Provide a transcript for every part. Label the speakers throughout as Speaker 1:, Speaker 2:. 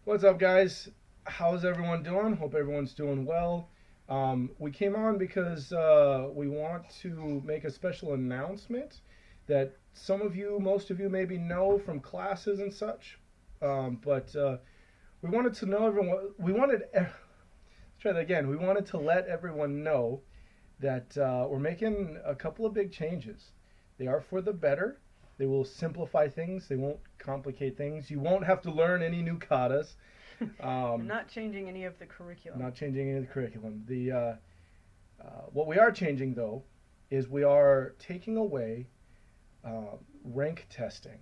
Speaker 1: What's up, guys? How's everyone doing? Hope everyone's doing well. We came on because we want to make a special announcement that some of you, most of you, maybe know from classes and such. But we wanted to know everyone. Let's try that again. We wanted to let everyone know that we're making a couple of big changes. They are for the better. They will simplify things. They won't complicate things. You won't have to learn any new katas.
Speaker 2: We're
Speaker 1: Um,
Speaker 2: not changing any of the curriculum.
Speaker 1: not changing any of the curriculum. What we are changing though is we are taking away rank testing.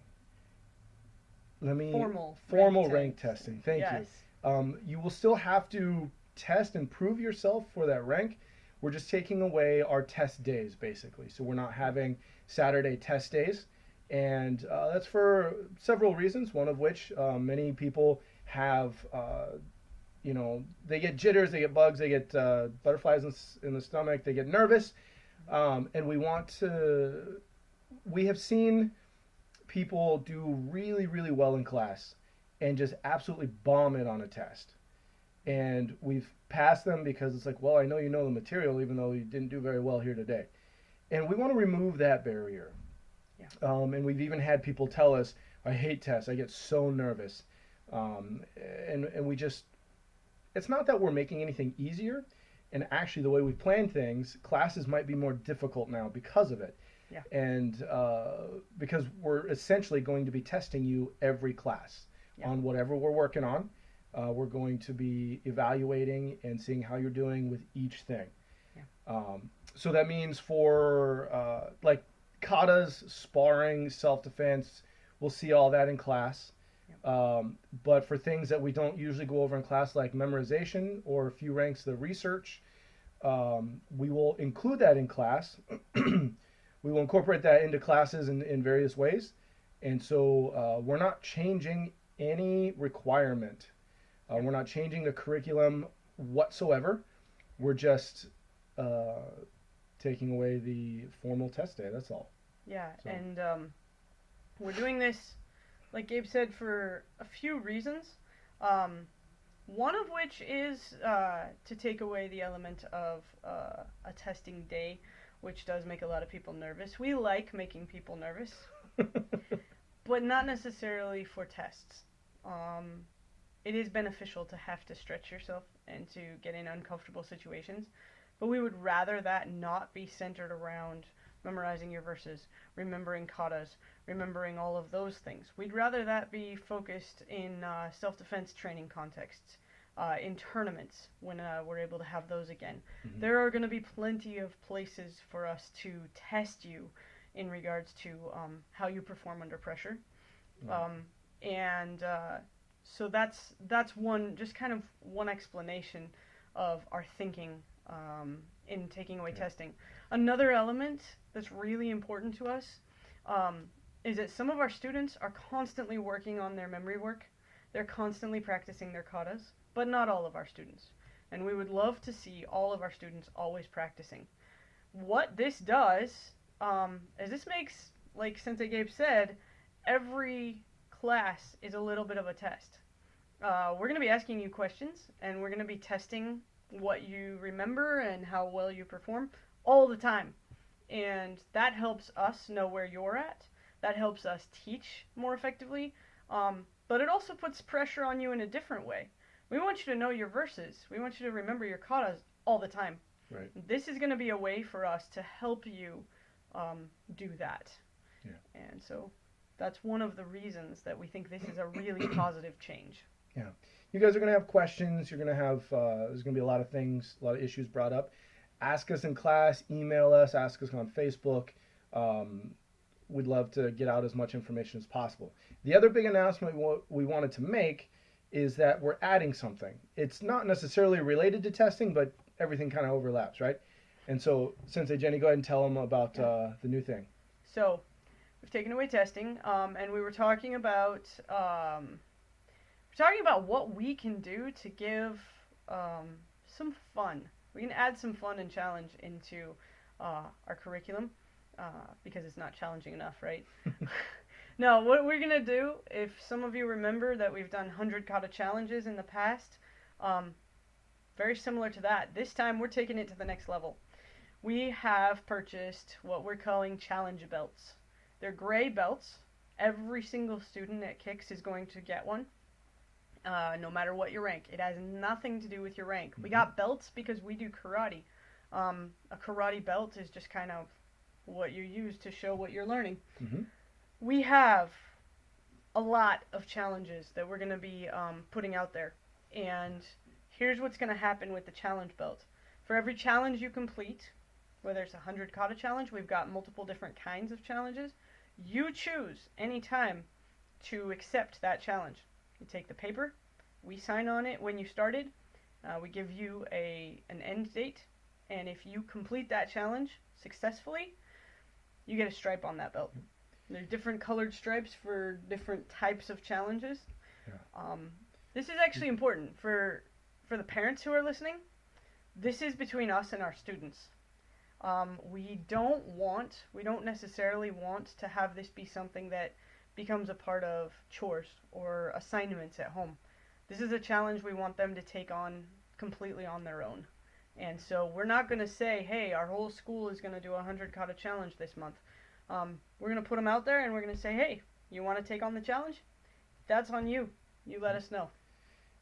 Speaker 1: Let me
Speaker 2: Formal rank
Speaker 1: Formal rank testing.
Speaker 2: testing.
Speaker 1: Thank you.
Speaker 2: Yes.
Speaker 1: You will still have to test and prove yourself for that rank. We're just taking away our test days basically. So we're not having Saturday test days, and that's for several reasons. One of which many people have they get jitters, they get bugs, they get butterflies in the stomach, they get nervous, and we have seen people do really, really well in class and just absolutely bomb it on a test. And we've passed them because it's like, well, I know you know the material, even though you didn't do very well here today. And we want to remove that barrier.
Speaker 2: Yeah.
Speaker 1: And we've even had people tell us, I hate tests, I get so nervous. Um, and we just it's not that we're making anything easier. And actually, the way we plan things, classes might be more difficult now because of it.
Speaker 2: Yeah.
Speaker 1: And because we're essentially going to be testing you every class
Speaker 2: Yeah.
Speaker 1: on whatever we're working on. We're going to be evaluating and seeing how you're doing with each thing.
Speaker 2: Yeah.
Speaker 1: So that means for like katas, sparring, self defense, we'll see all that in class.
Speaker 2: Yeah.
Speaker 1: But for things that we don't usually go over in class, like memorization or a few ranks of the research, we will include that in class. We will incorporate that into classes in various ways. And so we're not changing any requirement.
Speaker 2: Yeah.
Speaker 1: We're not changing the curriculum whatsoever. We're just uh, taking away the formal test day. That's all.
Speaker 2: Yeah.
Speaker 1: So
Speaker 2: And we're doing this, like Gabe said, for a few reasons. Um, one of which is to take away the element of a testing day, which does make a lot of people nervous. We like making people nervous, but not necessarily for tests. Um, it is beneficial to have to stretch yourself and to get in uncomfortable situations, but we would rather that not be centered around memorizing your verses, remembering katas, remembering all of those things. We'd rather that be focused in self defense training contexts, in tournaments when we're able to have those again.
Speaker 1: Mhm.
Speaker 2: There are going to be plenty of places for us to test you in regards to how you perform under pressure.
Speaker 1: Right.
Speaker 2: Um, and so that's one just kind of one explanation of our thinking in taking away
Speaker 1: Yeah.
Speaker 2: testing. Another element that's really important to us um, is that some of our students are constantly working on their memory work. They're constantly practicing their katas, but not all of our students. And we would love to see all of our students always practicing. What this does is this makes, like Sensei Gabe said, every class is a little bit of a test. We're going to be asking you questions, and we're going to be testing what you remember and how well you perform all the time. And that helps us know where you're at. That helps us teach more effectively. But it also puts pressure on you in a different way. We want you to know your verses. We want you to remember your katas all the time.
Speaker 1: Right.
Speaker 2: This is going to be a way for us to help you do that.
Speaker 1: Yeah.
Speaker 2: And so that's one of the reasons that we think this is a really positive change.
Speaker 1: Yeah. You guys are going to have questions. You're going to have, there's going to be a lot of things, a lot of issues brought up. Ask us in class, email us, ask us on Facebook. Um, we'd love to get out as much information as possible. The other big announcement we wanted to make is that we're adding something. It's not necessarily related to testing, but everything kind of overlaps, right? And so, Sensei Jenny, go ahead and tell them about
Speaker 2: Yeah.
Speaker 1: the new thing.
Speaker 2: So we've taken away testing, and we were talking about what we can do to give some fun. We can add some fun and challenge into our curriculum because it's not challenging enough, right? No, what we're gonna do, if some of you remember that we've done 100 kata challenges in the past, um, very similar to that. This time we're taking it to the next level. We have purchased what we're calling challenge belts. They're gray belts. Every single student at Kicks is going to get one, no matter what your rank. It has nothing to do with your rank. We got belts because we do karate. A karate belt is just kind of what you use to show what you're learning.
Speaker 1: Mm-hmm.
Speaker 2: We have a lot of challenges that we're going to be putting out there. And here's what's going to happen with the challenge belt. For every challenge you complete, whether it's a 100 kata challenge, we've got multiple different kinds of challenges. You choose any time to accept that challenge. You take the paper, we sign on it when you started, we give you an end date, and if you complete that challenge successfully, you get a stripe on that belt. There's different colored stripes for different types of challenges.
Speaker 1: Yeah.
Speaker 2: This is actually important for the parents who are listening. This is between us and our students. We don't necessarily want to have this be something that becomes a part of chores or assignments at home. This is a challenge we want them to take on completely on their own. And so we're not going to say, hey, our whole school is going to do a 100 kata challenge this month. We're going to put them out there and we're going to say, hey, you want to take on the challenge? That's on you. You let us know.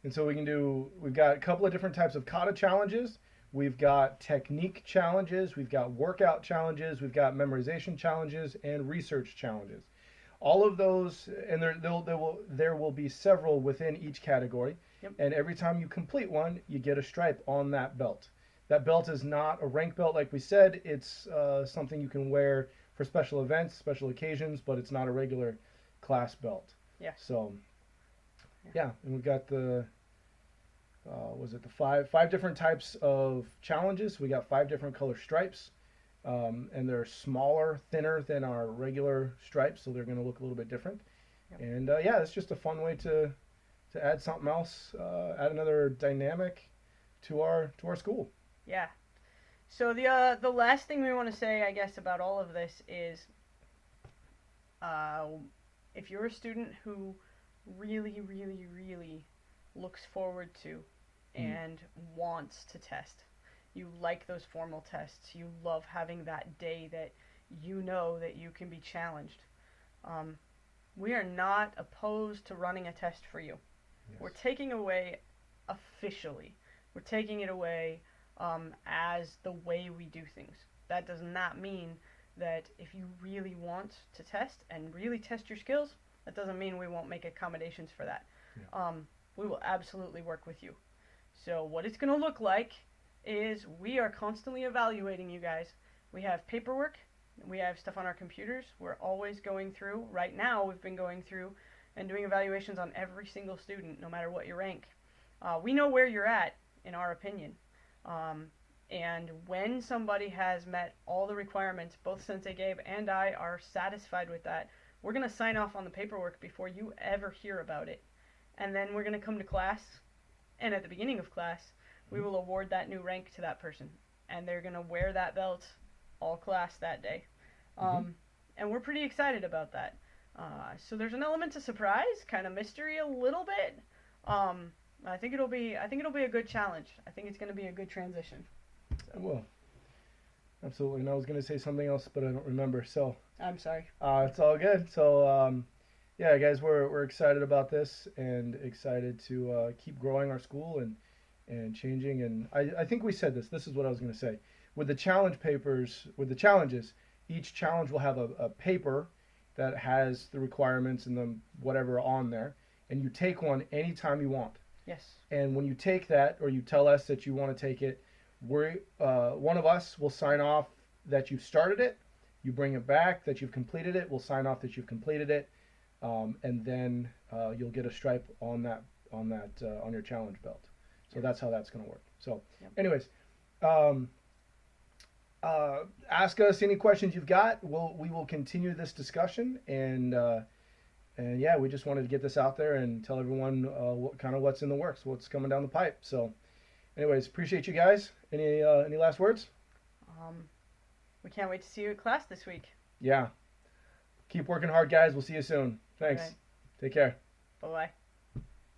Speaker 1: And so we've got a couple of different types of kata challenges. We've got technique challenges, we've got workout challenges, we've got memorization challenges, and research challenges. All of those, and there will be several within each category.
Speaker 2: Yep.
Speaker 1: And every time you complete one, you get a stripe on that belt. That belt is not a rank belt, like we said. It's something you can wear for special events, special occasions, but it's not a regular class belt.
Speaker 2: Yeah.
Speaker 1: So, yeah, and we've got the five different types of challenges. We got 5 different color stripes, and they're smaller, thinner than our regular stripes, so they're going to look a little bit different. Yep. And yeah, it's just a fun way to add something else, add another dynamic to our school.
Speaker 2: Yeah. So the last thing we want to say, I guess, about all of this is, if you're a student who really, really, really looks forward to and wants to test, you like those formal tests, you love having that day that you know that you can be challenged, we are not opposed to running a test for you. Yes. We're taking away officially. We're taking it away as the way we do things. That does not mean that if you really want to test and really test your skills, that doesn't mean we won't make accommodations for that. Yeah. We will absolutely work with you. So what it's going to look like is we are constantly evaluating you guys. We have paperwork. We have stuff on our computers. We're always going through. Right now, we've been going through and doing evaluations on every single student, no matter what your rank. We know where you're at, in our opinion. And when somebody has met all the requirements, both Sensei Gabe and I are satisfied with that, we're going to sign off on the paperwork before you ever hear about it. And then we're going to come to class, and at the beginning of class, we will award that new rank to that person. And they're going to wear that belt all class that day. And we're pretty excited about that. So there's an element of surprise, kind of mystery a little bit. I think it'll be a good challenge. I think it's going to be a good transition. So.
Speaker 1: Well, absolutely. And I was going to say something else, but I don't remember. So
Speaker 2: I'm sorry.
Speaker 1: It's all good. So yeah, guys, we're excited about this and excited to keep growing our school and changing. And I think we said this. This is what I was going to say. With the challenge papers, with the challenges, each challenge will have a paper that has the requirements and the whatever on there, and you take one anytime you want.
Speaker 2: Yes.
Speaker 1: And when you take that, or you tell us that you want to take it, one of us will sign off that you've started it. You bring it back that you've completed it. We'll sign off that you've completed it, and then you'll get a stripe on your challenge belt. So that's how that's going to work. So, anyways, ask us any questions you've got. We will continue this discussion, and yeah, we just wanted to get this out there and tell everyone what's in the works, what's coming down the pipe. So, anyways, appreciate you guys. Any last words?
Speaker 2: We can't wait to see you at class this week.
Speaker 1: Yeah. Keep working hard, guys. We'll see you soon. Thanks.
Speaker 2: Right.
Speaker 1: Take care.
Speaker 2: Bye bye.